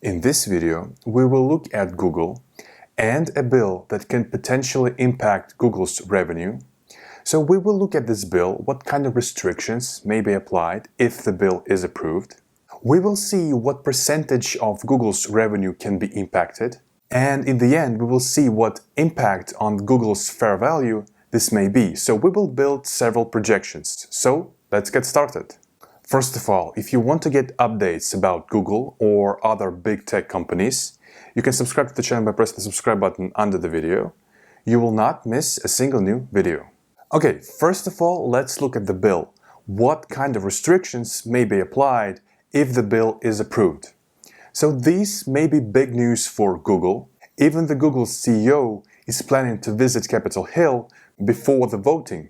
In this video, we will look at Google and a bill that can potentially impact Google's revenue. So we will look at this bill, what kind of restrictions may be applied if the bill is approved. We will see what percentage of Google's revenue can be impacted. And in the end, we will see what impact on Google's fair value this may be. So we will build several projections. So let's get started. First of all, if you want to get updates about Google or other big tech companies, you can subscribe to the channel by pressing the subscribe button under the video. You will not miss a single new video. Okay, first of all, let's look at the bill. What kind of restrictions may be applied if the bill is approved? So these may be big news for Google. Even the Google CEO is planning to visit Capitol Hill before the voting.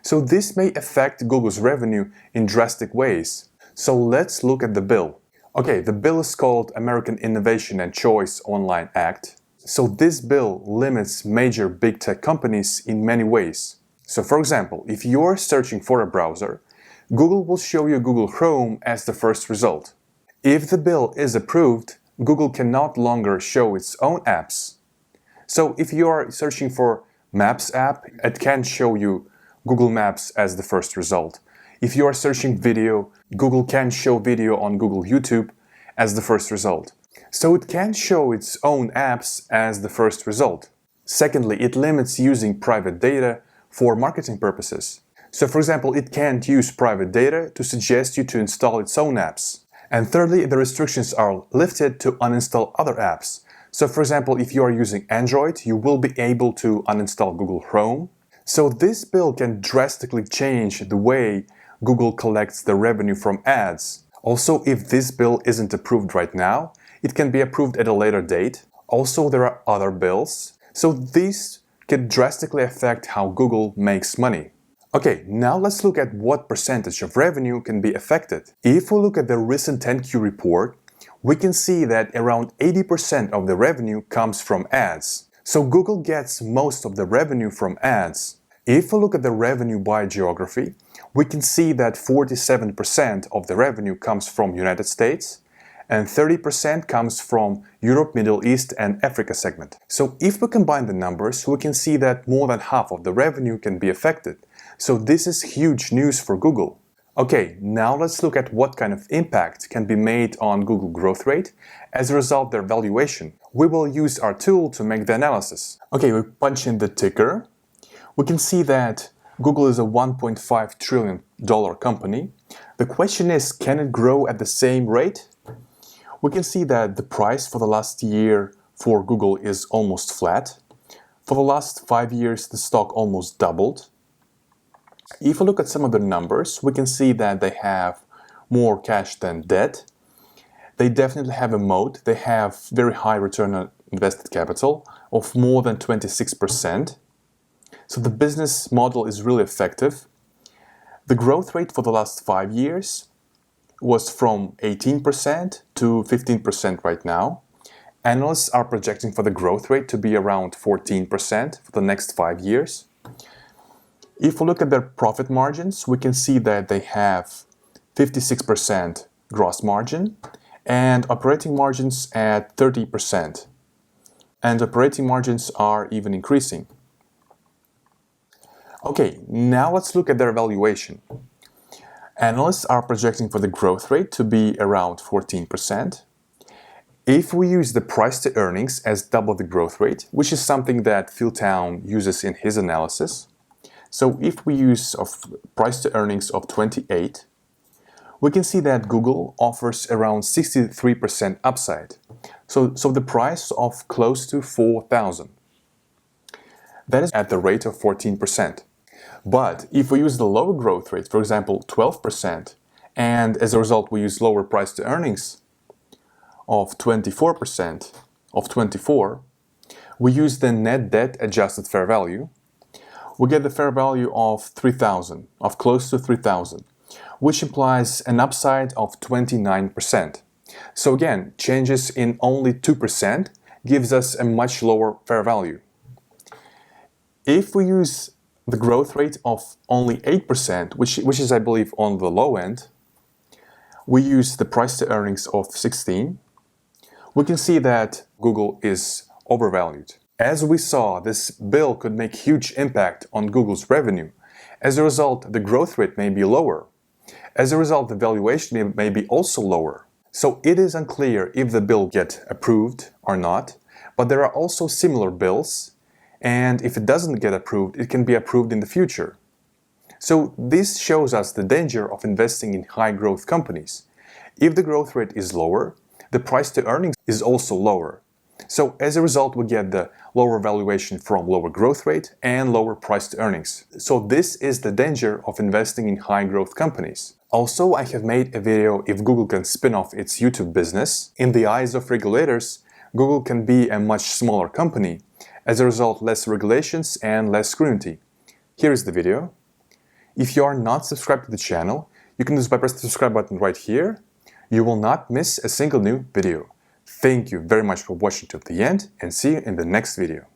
So this may affect Google's revenue in drastic ways. So let's look at the bill. Okay, the bill is called American Innovation and Choice Online Act. So this bill limits major big tech companies in many ways. So for example, if you're searching for a browser, Google will show you Google Chrome as the first result. If the bill is approved, Google can no longer show its own apps. So if you are searching for Maps app, it can show you Google Maps as the first result. If you are searching video, Google can show video on Google YouTube as the first result. So it can show its own apps as the first result. Secondly, it limits using private data for marketing purposes. So for example, it can't use private data to suggest you to install its own apps. And thirdly, the restrictions are lifted to uninstall other apps. So for example, if you are using Android, you will be able to uninstall Google Chrome. So this bill can drastically change the way Google collects the revenue from ads. Also, if this bill isn't approved right now, it can be approved at a later date. Also, there are other bills. So these can drastically affect how Google makes money. Okay, now let's look at what percentage of revenue can be affected. If we look at the recent 10Q report, we can see that around 80% of the revenue comes from ads. So Google gets most of the revenue from ads. If we look at the revenue by geography, we can see that 47% of the revenue comes from United States and 30% comes from Europe, Middle East and Africa segment. So if we combine the numbers, we can see that more than half of the revenue can be affected. So this is huge news for Google. Okay, now let's look at what kind of impact can be made on Google growth rate as a result of their valuation. We will use our tool to make the analysis. Okay, we punch in the ticker. We can see that Google is a $1.5 trillion company. The question is, can it grow at the same rate? We can see that the price for the last year for Google is almost flat. For the last 5 years, the stock almost doubled. If we look at some of the numbers, we can see that they have more cash than debt. They definitely have a moat. They have very high return on invested capital of more than 26%. So the business model is really effective. The growth rate for the last 5 years was from 18% to 15% right now. Analysts are projecting for the growth rate to be around 14% for the next 5 years. If we look at their profit margins, we can see that they have 56% gross margin and operating margins at 30%. And operating margins are even increasing. Okay, now let's look at their valuation. Analysts are projecting for the growth rate to be around 14%. If we use the price to earnings as double the growth rate, which is something that Phil Town uses in his analysis, so if we use price to earnings of 28, we can see that Google offers around 63% upside. So the price of close to 4,000. That is at the rate of 14%. But if we use the lower growth rate, for example, 12%, and as a result we use lower price to earnings of 24%, we use the net debt adjusted fair value, we get the fair value of 3,000, of close to 3,000, which implies an upside of 29%. So again, changes in only 2% gives us a much lower fair value. If we use the growth rate of only 8%, which is, I believe, on the low end, we use the price to earnings of 16, we can see that Google is overvalued. As we saw, this bill could make huge impact on Google's revenue. As a result, the growth rate may be lower. As a result, the valuation may be also lower. So it is unclear if the bill gets approved or not, but there are also similar bills, and if it doesn't get approved, it can be approved in the future. So this shows us the danger of investing in high-growth companies. If the growth rate is lower, the price to earnings is also lower. So as a result, we get the lower valuation from lower growth rate and lower price to earnings. So this is the danger of investing in high-growth companies. Also, I have made a video if Google can spin off its YouTube business. In the eyes of regulators, Google can be a much smaller company. As a result, less regulations and less scrutiny. Here is the video. If you are not subscribed to the channel, you can do this by pressing the subscribe button right here. You will not miss a single new video. Thank you very much for watching to the end, and see you in the next video.